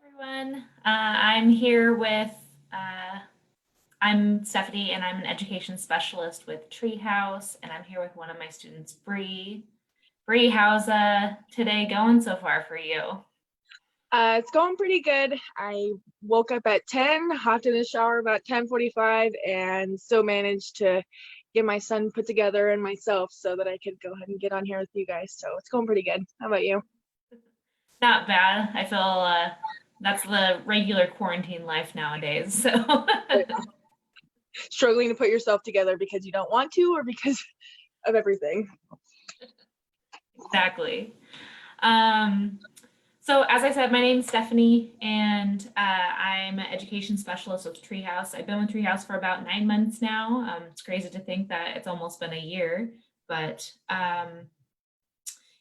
Everyone. I'm here with, I'm Stephanie and I'm an education specialist with Treehouse, and I'm here with one of my students, Bree. Bree, how's today going so far for you? It's going pretty good. I woke up at 10, hopped in the shower about 10:45, and still managed to get my son put together and myself so that I could go ahead and get on here with you guys. So it's going pretty good. How about you? Not bad. I feel that's the regular quarantine life nowadays. So Struggling to put yourself together because you don't want to or because of everything? exactly. Um, so as I said, my name's Stephanie, and I'm an education specialist with Treehouse. I've been with Treehouse for about 9 months now. It's crazy to think that it's almost been a year, but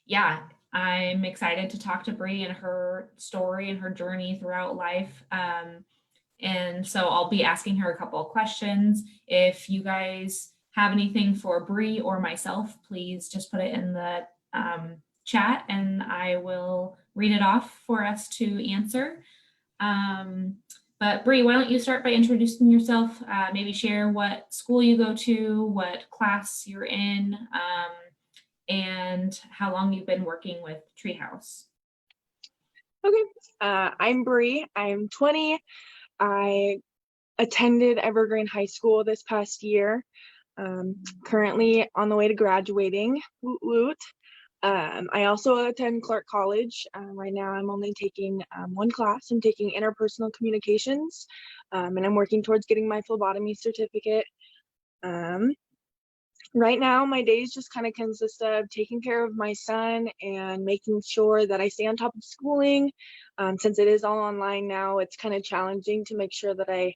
yeah, I'm excited to talk to Bree and her story and her journey throughout life. And so I'll be asking her a couple of questions. If you guys have anything for Bree or myself, please just put it in the chat and I will read it off for us to answer. Um, but Bree, why don't you start by introducing yourself? Maybe share what school you go to, what class you're in, and how long you've been working with Treehouse. Okay. I'm Bree. I'm 20. I attended Evergreen High School this past year. Currently on the way to graduating. Woot woot. I also attend Clark College. Right now, I'm only taking one class. I'm taking interpersonal communications, and I'm working towards getting my phlebotomy certificate. Right now, my days just kind of consist of taking care of my son and making sure that I stay on top of schooling. Since it is all online now, it's kind of challenging to make sure that I,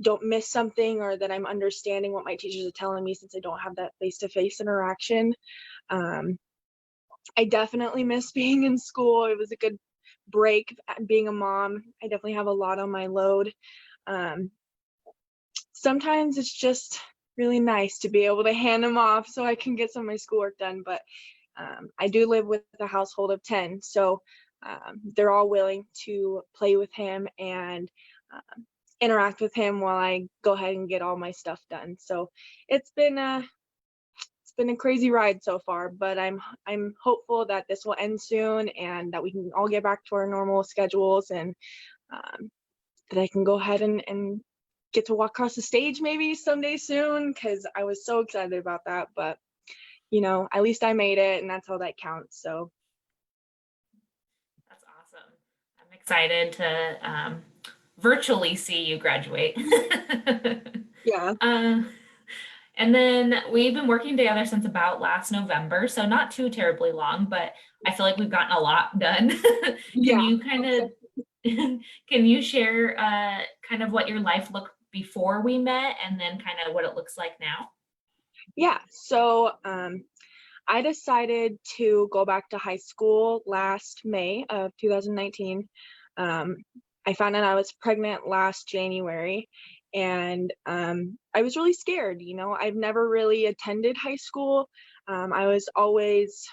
don't miss something or that I'm understanding what my teachers are telling me since I don't have that face-to-face interaction. Um, I definitely miss being in school. It was a good break being a mom. I definitely have a lot on my load. Um, Sometimes it's just really nice to be able to hand him off so I can get some of my schoolwork done. But I do live with a household of 10, so they're all willing to play with him and interact with him while I go ahead and get all my stuff done. So it's been a crazy ride so far, but I'm hopeful that this will end soon and that we can all get back to our normal schedules and that I can go ahead and get to walk across the stage maybe someday soon, because I was so excited about that. But at least I made it, and that's all that counts. So That's awesome. I'm excited to virtually see you graduate. yeah. uh, and then we've been working together since about last November, so not too terribly long, but I feel like we've gotten a lot done. Can Yeah. you kind of can you share kind of what your life looked before we met and then kind of what it looks like now? Yeah. So I decided to go back to high school last May of 2019. Um, I found out I was pregnant last January, and I was really scared. I've never really attended high school. I was always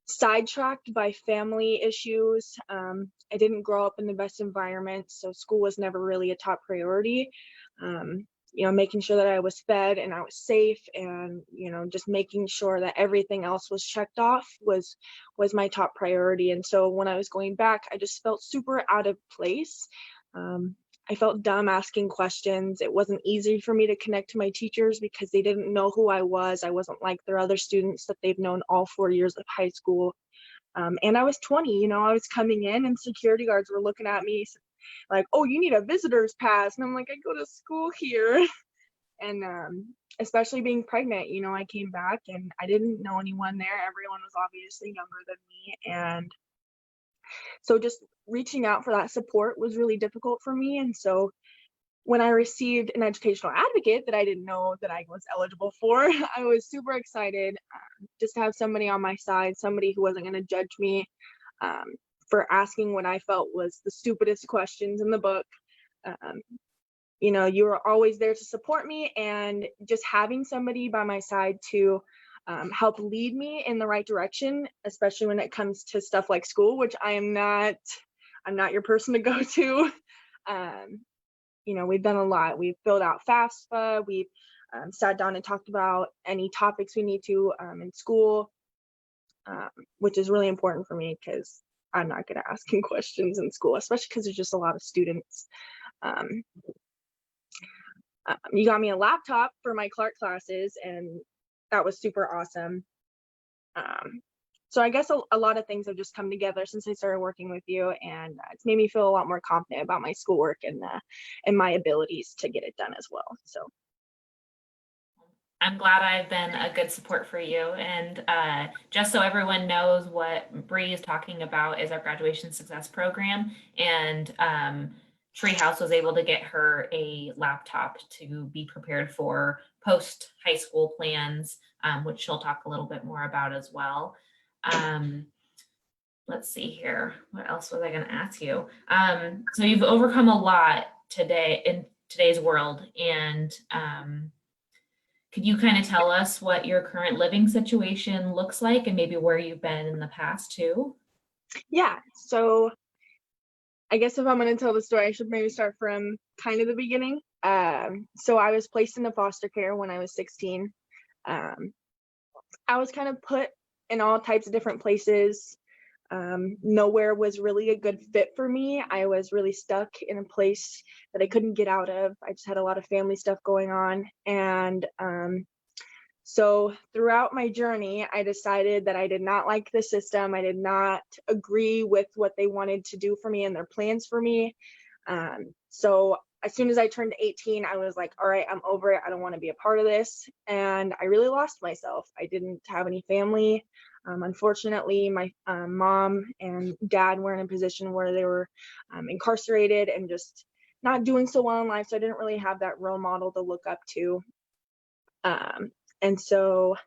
sidetracked by family issues. I didn't grow up in the best environment, so school was never really a top priority. Making sure that I was fed and I was safe, and just making sure that everything else was checked off was my top priority. And so when I was going back, I just felt super out of place. I felt dumb asking questions. It wasn't easy for me to connect to my teachers because they didn't know who I was. I wasn't like their other students that they've known all 4 years of high school. And I was 20, I was coming in and security guards were looking at me like, oh, you need a visitor's pass. And I'm like, I go to school here. And especially being pregnant, I came back and I didn't know anyone there. Everyone was obviously younger than me. And so just reaching out for that support was really difficult for me. And so when I received an educational advocate that I didn't know that I was eligible for, I was super excited just to have somebody on my side, somebody who wasn't going to judge me um, for asking what I felt was the stupidest questions in the book. Um, you were always there to support me, and just having somebody by my side to help lead me in the right direction, especially when it comes to stuff like school, which I'm not your person to go to. Um, we've done a lot. We've filled out FAFSA. We've sat down and talked about any topics we need to in school, um, which is really important for me because I'm not good at asking questions in school, especially because there's just a lot of students. Um, you got me a laptop for my Clark classes, and that was super awesome. Um, so I guess a lot of things have just come together since I started working with you, and it's made me feel a lot more confident about my schoolwork and my abilities to get it done as well. So I'm glad I've been a good support for you. And just so everyone knows, what Bree is talking about is our graduation success program. And Treehouse was able to get her a laptop to be prepared for post high school plans, which she'll talk a little bit more about as well. Let's see here. What else was I going to ask you? So you've overcome a lot today in today's world. And could you kind of tell us what your current living situation looks like and maybe where you've been in the past too? yeah, so I guess if I'm going to tell the story, I should maybe start from kind of the beginning. So I was placed into foster care when I was 16. Um, I was kind of put in all types of different places. Nowhere was really a good fit for me. I was really stuck in a place that I couldn't get out of. I just had a lot of family stuff going on. And so throughout my journey, I decided that I did not like the system. I did not agree with what they wanted to do for me and their plans for me. So as soon as I turned 18, I was like, all right, I'm over it. I don't want to be a part of this. And I really lost myself. I didn't have any family. Unfortunately, my mom and dad were in a position where they were incarcerated and just not doing so well in life. So I didn't really have that role model to look up to. And so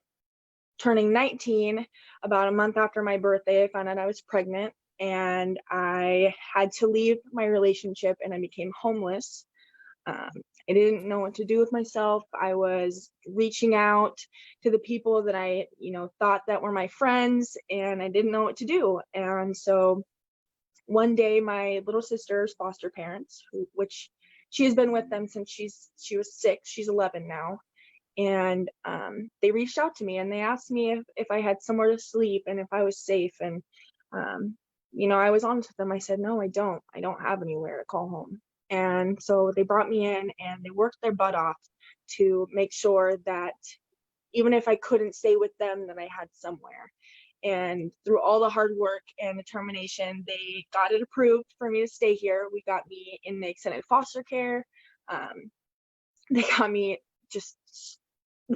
turning 19, about a month after my birthday, I found out I was pregnant, and I had to leave my relationship and I became homeless. Um, I didn't know what to do with myself. I was reaching out to the people that I, thought that were my friends, and I didn't know what to do. And so one day, my little sister's foster parents, which she has been with them since she was 6, she's 11 now, and they reached out to me and they asked me if I had somewhere to sleep and if I was safe. And I was honest with them. I said, no, I don't have anywhere to call home. And so they brought me in and they worked their butt off to make sure that even if I couldn't stay with them, that I had somewhere. And through all the hard work and determination, they got it approved for me to stay here. We got me in the extended foster care. They got me just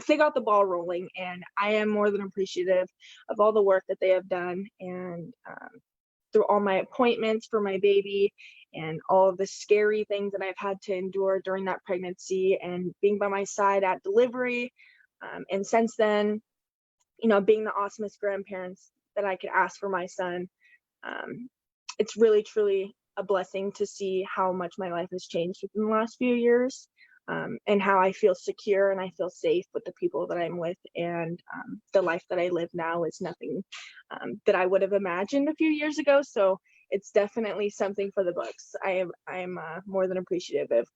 they got the ball rolling, and I am more than appreciative of all the work that they have done. And through all my appointments for my baby and all of the scary things that I've had to endure during that pregnancy and being by my side at delivery, and since then, being the awesomest grandparents that I could ask for my son. It's really truly a blessing to see how much my life has changed within the last few years. And how I feel secure and I feel safe with the people that I'm with. And the life that I live now is nothing that I would have imagined a few years ago. So it's definitely something for the books. I'm more than appreciative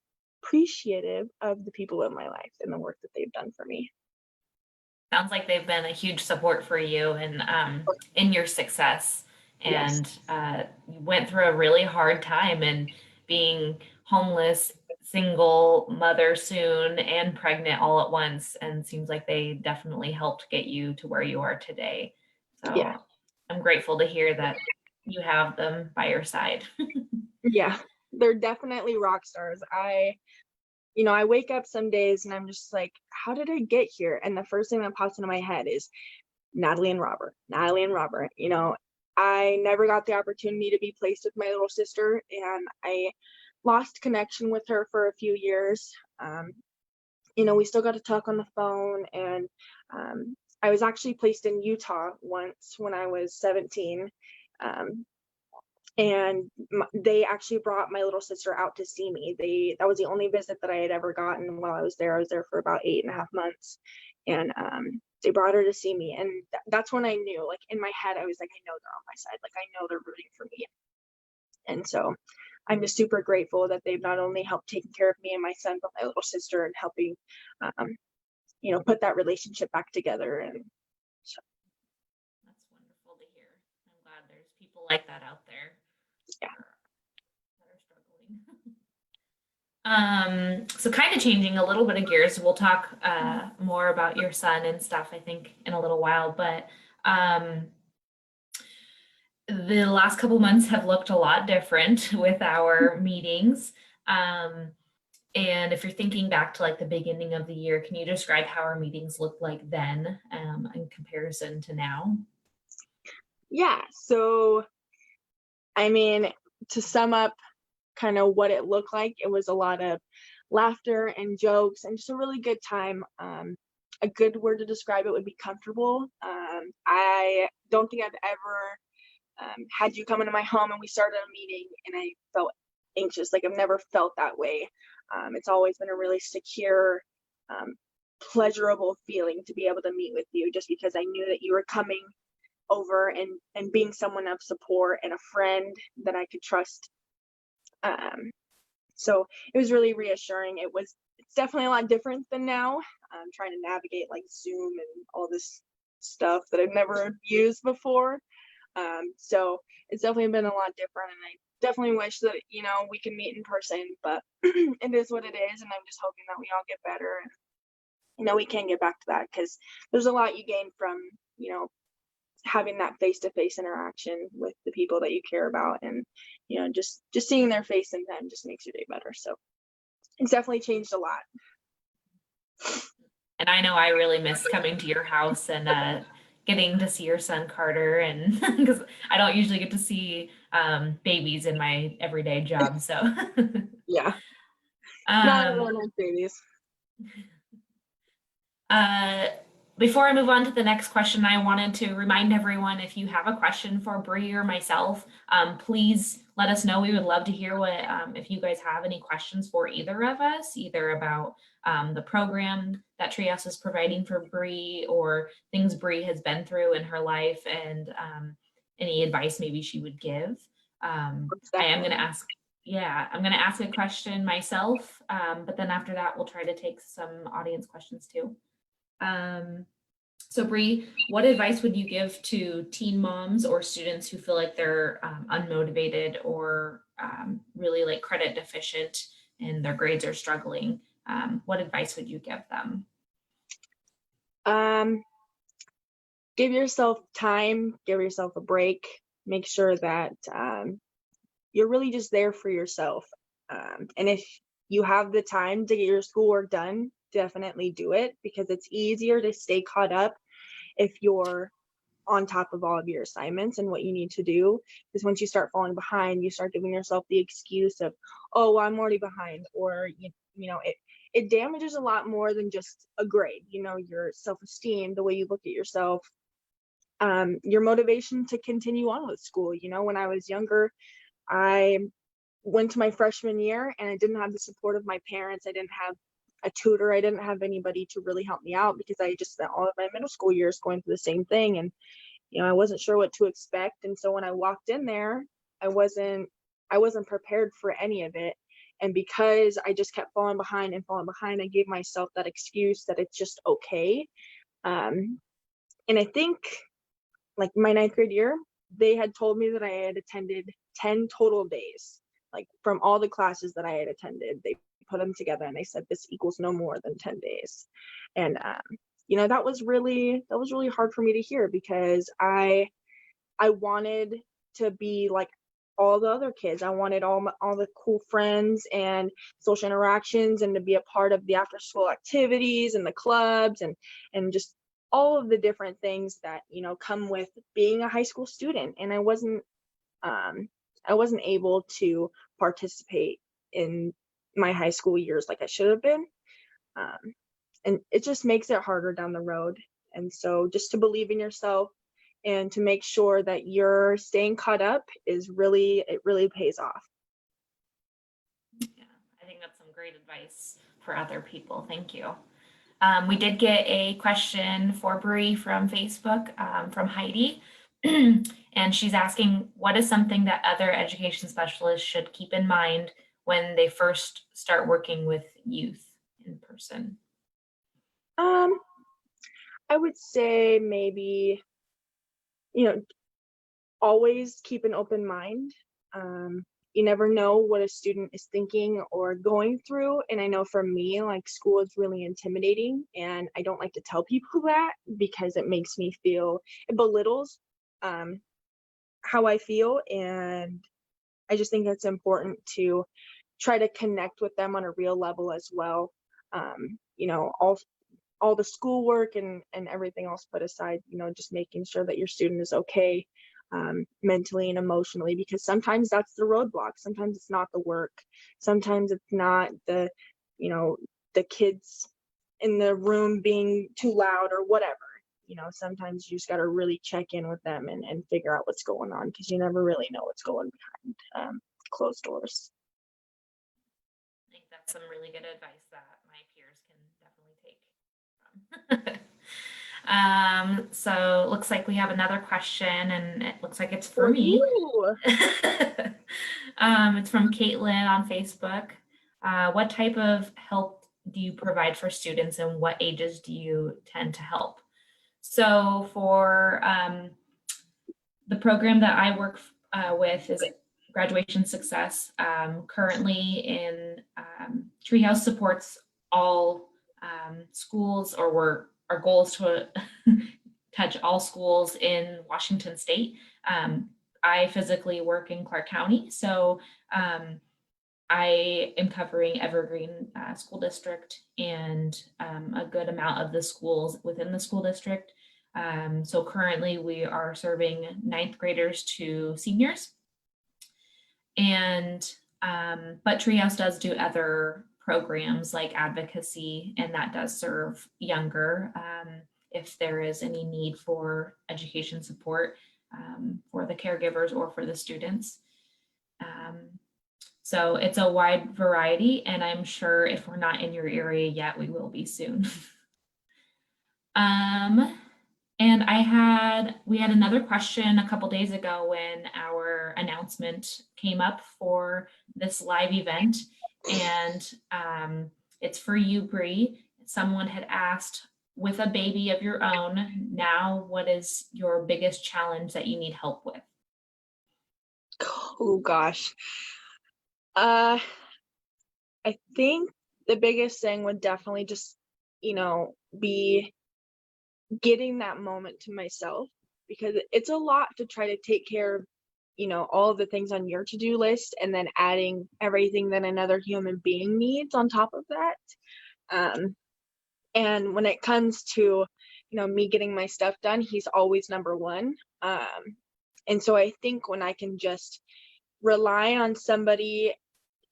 of the people in my life and the work that they've done for me. Sounds like they've been a huge support for you and in your success. Yes. And you went through a really hard time, and being homeless, single mother soon, and pregnant all at once. And seems like they definitely helped get you to where you are today. Yeah. So I'm grateful to hear that you have them by your side. Yeah. They're definitely rock stars. I wake up some days and I'm just like, how did I get here? And the first thing that pops into my head is Natalie and Robert. Natalie and Robert. I never got the opportunity to be placed with my little sister, and I lost connection with her for a few years. We still got to talk on the phone, and I was actually placed in Utah once when I was 17. And they actually brought my little sister out to see me. That was the only visit that I had ever gotten while I was there. I was there for about 8.5 months, and they brought her to see me, and that's when I knew, like in my head, I was like, I know they're on my side. Like I know they're rooting for me. And so I'm just super grateful that they've not only helped taking care of me and my son, but my little sister, and helping, um, put that relationship back together. And so, That's wonderful to hear. I'm glad there's people like that out there yeah. that are struggling. So kind of changing a little bit of gears, we'll talk more about your son and stuff, I think, in a little while, but the last couple months have looked a lot different with our meetings. And if you're thinking back to like the beginning of the year, can you describe how our meetings looked like then in comparison to now? Yeah. So, I mean, to sum up kind of what it looked like, it was a lot of laughter and jokes and just a really good time. A good word to describe it would be comfortable. I don't think I've ever had you come into my home and we started a meeting and I felt anxious. Like I've never felt that way. It's always been a really secure, um, pleasurable feeling to be able to meet with you, just because I knew that you were coming over and being someone of support and a friend that I could trust. Um, so it was really reassuring. It's definitely a lot different than now. I'm trying to navigate like Zoom and all this stuff that I've never used before. So it's definitely been a lot different, and I definitely wish that we can meet in person, but it is what it is, and I'm just hoping that we all get better, and we can get back to that, because there's a lot you gain from having that face-to-face interaction with the people that you care about, and just seeing their face and them just makes your day better. So it's definitely changed a lot. And I know I really miss coming to your house and getting to see your son Carter, and because I don't usually get to see babies in my everyday job. So Yeah, not um, everyone has babies. Uh, before I move on to the next question, I wanted to remind everyone, if you have a question for Bree or myself, please let us know. We would love to hear if you guys have any questions for either of us, either about the program that Treehouse is providing for Bree, or things Bree has been through in her life, and any advice maybe she would give. I am going to ask I'm going to ask a question myself, but then after that, we'll try to take some audience questions too. So Bree, what advice would you give to teen moms or students who feel like they're unmotivated or really like credit deficient and their grades are struggling? What advice would you give them? Give yourself time, give yourself a break, make sure that you're really just there for yourself. And if you have the time to get your schoolwork done, definitely do it, because it's easier to stay caught up if you're on top of all of your assignments and what you need to do. Because once you start falling behind, you start giving yourself the excuse of, oh, well, I'm already behind, or it damages a lot more than just a grade. Your self-esteem, the way you look at yourself, your motivation to continue on with school. When I was younger, I went to my freshman year and I didn't have the support of my parents. I didn't have a tutor. I didn't have anybody to really help me out, because I just spent all of my middle school years going through the same thing. And, I wasn't sure what to expect. And so when I walked in there, I wasn't prepared for any of it. And because I just kept falling behind and falling behind, I gave myself that excuse that it's just okay. And I think, like, my ninth grade year, they had told me that I had attended 10 total days, like from all the classes that I had attended. They put them together and they said this equals no more than 10 days. And that was really hard for me to hear, because I wanted to be like all the other kids. I wanted all the cool friends and social interactions, and to be a part of the after school activities and the clubs, and just all of the different things that come with being a high school student. And I wasn't able to participate in my high school years like I should have been. And it just makes it harder down the road. And so just to believe in yourself and to make sure that you're staying caught up it really pays off. Yeah, I think that's some great advice for other people. Thank you. We did get a question for Bree from Facebook, from Heidi. And she's asking, what is something that other education specialists should keep in mind when they first start working with youth in person? Um, I would say maybe, you know, always keep an open mind. Um, you never know what a student is thinking or going through. And I know for me, like school is really intimidating, and I don't like to tell people that because it makes me feel, it belittles um, how I feel. And I just think it's important to try to connect with them on a real level as well. You know, all the schoolwork and everything else put aside, you know, just making sure that your student is okay mentally and emotionally, because sometimes that's the roadblock. Sometimes it's not the work. Sometimes it's not the, you know, the kids in the room being too loud or whatever. You know, sometimes you just got to really check in with them and figure out what's going on, because you never really know what's going behind closed doors. I think that's some really good advice that my peers can definitely take from. So it looks like we have another question, and it looks like it's for For me. you. It's from Caitlin on Facebook. What type of help do you provide for students, and what ages do you tend to help? So for the program that I work with is Graduation Success. Currently in Treehouse supports all schools, or our goal is to touch all schools in Washington State. I physically work in Clark County, so I am covering Evergreen School District and a good amount of the schools within the school district. So currently we are serving ninth graders to seniors. And but Treehouse does do other programs like advocacy, and that does serve younger if there is any need for education support for the caregivers or for the students. So it's a wide variety, and I'm sure if we're not in your area yet, we will be soon. And we had another question a couple days ago when our announcement came up for this live event, and it's for you, Bree. Someone had asked, with a baby of your own now, what is your biggest challenge that you need help with? Oh gosh. Uh, I think the biggest thing would definitely just, you know, be getting that moment to myself, because it's a lot to try to take care of, you know, all of the things on your to-do list and then adding everything that another human being needs on top of that. Um, and when it comes to, you know, me getting my stuff done, he's always number one. And so I think when I can just rely on somebody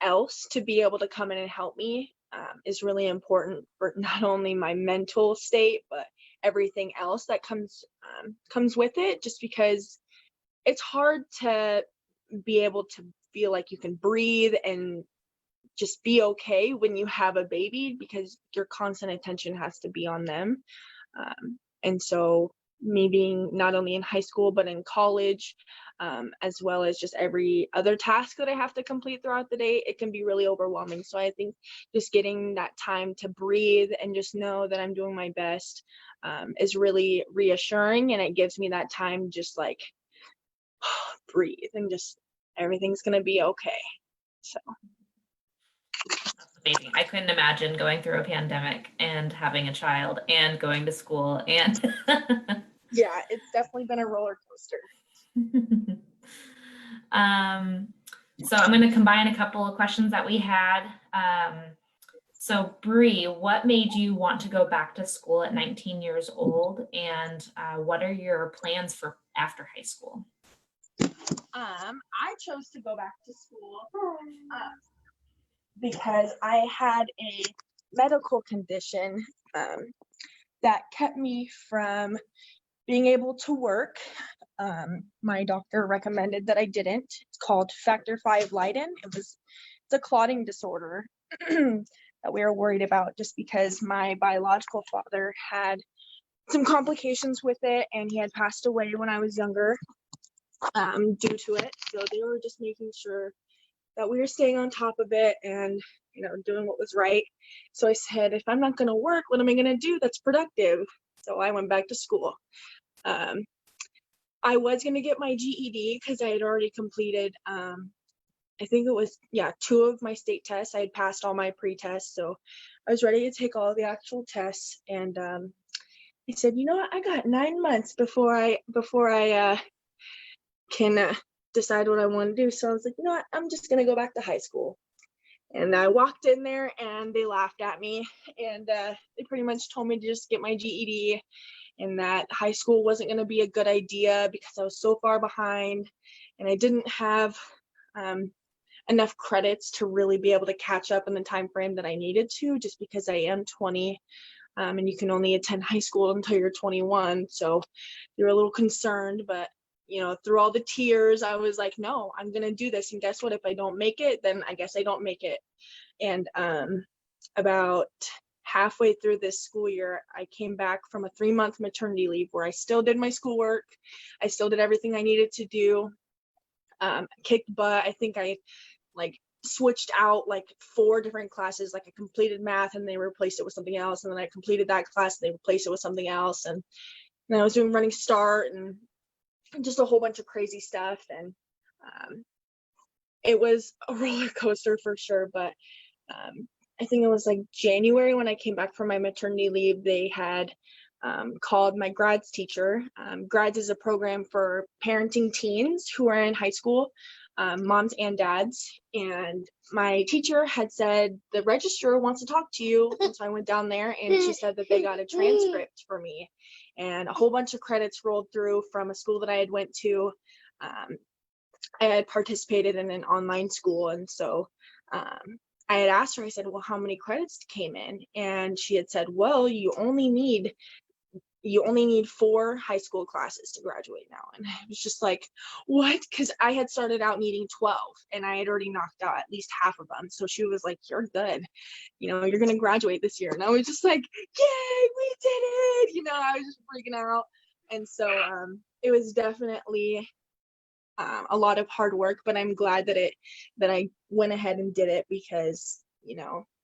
else to be able to come in and help me is really important for not only my mental state, but everything else that comes with it. Just because it's hard to be able to feel like you can breathe and just be okay when you have a baby, because your constant attention has to be on them. And so me being not only in high school but in college, as well as just every other task that I have to complete throughout the day, it can be really overwhelming. So I think just getting that time to breathe and just know that I'm doing my best is really reassuring, and it gives me that time just like breathe and just everything's gonna be okay. So That's amazing. I couldn't imagine going through a pandemic and having a child and going to school and yeah, it's definitely been a roller coaster. um, so I'm going to combine a couple of questions that we had. So Bree, what made you want to go back to school at 19 years old, and what are your plans for after high school? I chose to go back to school because I had a medical condition that kept me from being able to work. My doctor recommended that I didn't. It's called Factor V Leiden. It's a clotting disorder that we were worried about, just because my biological father had some complications with it, and he had passed away when I was younger due to it. So they were just making sure that we were staying on top of it and, doing what was right. So I said, if I'm not going to work, what am I going to do that's productive? So I went back to school. I was going to get my GED because I had already completed, I think it was, 2 of my state tests. I had passed all my pre-tests. So I was ready to take all the actual tests. And I said, you know what, I got 9 months before I can decide what I want to do. So I was like, you know what, I'm just going to go back to high school. And I walked in there and they laughed at me, and they pretty much told me to just get my GED, and that high school wasn't going to be a good idea because I was so far behind and I didn't have enough credits to really be able to catch up in the time frame that I needed to, just because I am 20 and you can only attend high school until you're 21. So they were a little concerned, but through all the tears, I was like, no, I'm going to do this. And guess what? If I don't make it, then I guess I don't make it. And about halfway through this school year, I came back from a 3-month maternity leave where I still did my schoolwork. I still did everything I needed to do. Kicked butt. I think I switched out 4 different classes. I completed math and they replaced it with something else. And then I completed that class and they replaced it with something else. And then I was doing running start and just a whole bunch of crazy stuff. And it was a roller coaster for sure. But I think it was January when I came back from my maternity leave, they had called my grads teacher. Grads is a program for parenting teens who are in high school, moms and dads. And my teacher had said, the registrar wants to talk to you. And so I went down there and she said that they got a transcript for me. And a whole bunch of credits rolled through from a school that I had went to. I had participated in an online school. And so I had asked her, I said, well, how many credits came in? And she had said, well, you only need 4 high school classes to graduate now. And I was just like, what? Because I had started out needing 12 and I had already knocked out at least half of them. So she was like, you're good. You're going to graduate this year. And I was just like, yay, we did it. I was just freaking out. And so it was definitely a lot of hard work, but I'm glad that I went ahead and did it because,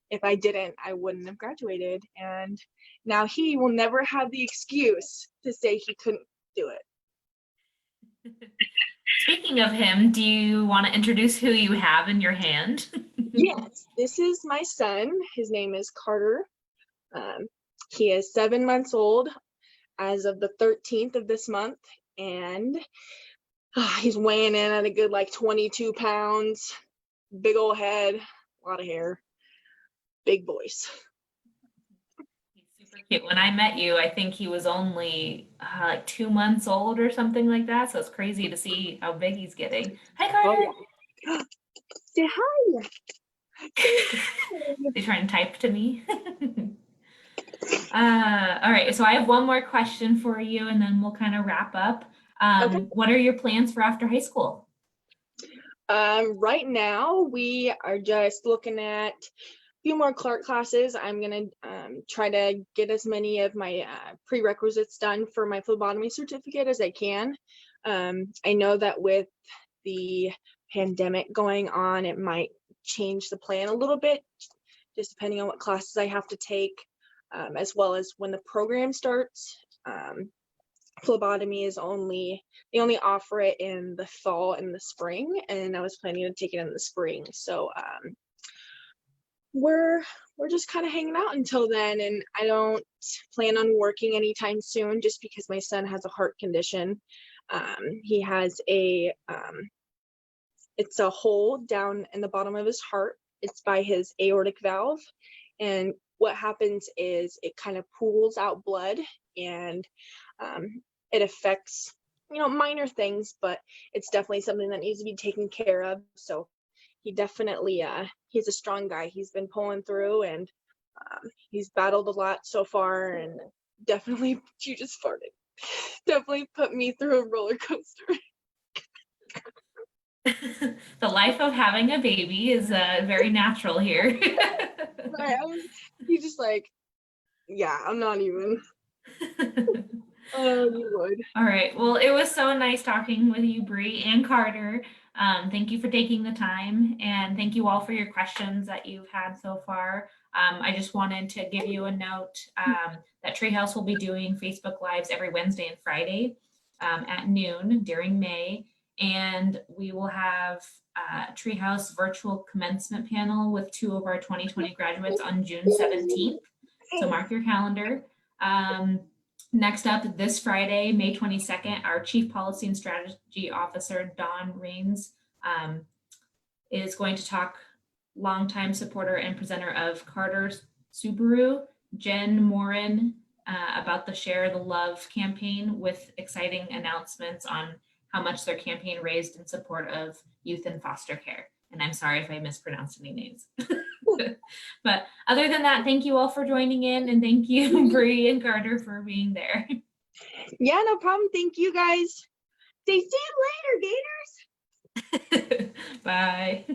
if I didn't, I wouldn't have graduated. And now he will never have the excuse to say he couldn't do it. Speaking of him, do you want to introduce who you have in your hand? Yes, this is my son. His name is Carter. He is 7 months old as of the 13th of this month. And he's weighing in at a good 22 pounds, big old head, a lot of hair, big voice. He's super cute. When I met you, I think he was only 2 months old or something like that. So it's crazy to see how big he's getting. Hi, Carter. Oh, yeah. Say hi. They try and type to me. All right, so I have one more question for you and then we'll kind of wrap up. Okay. What are your plans for after high school? Right now we are just looking at a few more Clark classes. I'm gonna try to get as many of my prerequisites done for my phlebotomy certificate as I can. I know that with the pandemic going on, it might change the plan a little bit, just depending on what classes I have to take, as well as when the program starts. Phlebotomy is they only offer it in the fall and the spring, and I was planning to take it in the spring. So we're just kind of hanging out until then, and I don't plan on working anytime soon just because my son has a heart condition. He has it's a hole down in the bottom of his heart. It's by his aortic valve, and what happens is it kind of pools out blood, and it affects minor things, but it's definitely something that needs to be taken care of. So he definitely he's a strong guy. He's been pulling through, and he's battled a lot so far, and definitely you just farted definitely put me through a roller coaster. The life of having a baby is very natural here. Right, he's just like, yeah, I'm not even. Oh, you would. All right. Well, it was so nice talking with you, Bree and Carter. Thank you for taking the time, and thank you all for your questions that you've had so far. I just wanted to give you a note that Treehouse will be doing Facebook Lives every Wednesday and Friday at noon during May, and we will have Treehouse virtual commencement panel with 2 of our 2020 graduates on June 17th. So mark your calendar. Next up, this Friday, May 22nd, our Chief Policy and Strategy Officer, Dawn Rains, is going to talk longtime supporter and presenter of Carter Subaru, Jen Morin, about the Share the Love campaign with exciting announcements on how much their campaign raised in support of youth in foster care. And I'm sorry if I mispronounced any names. But other than that, thank you all for joining in, and thank you, Bree and Carter, for being there. Yeah, no problem. Thank you guys. Stay safe later, Gators. Bye.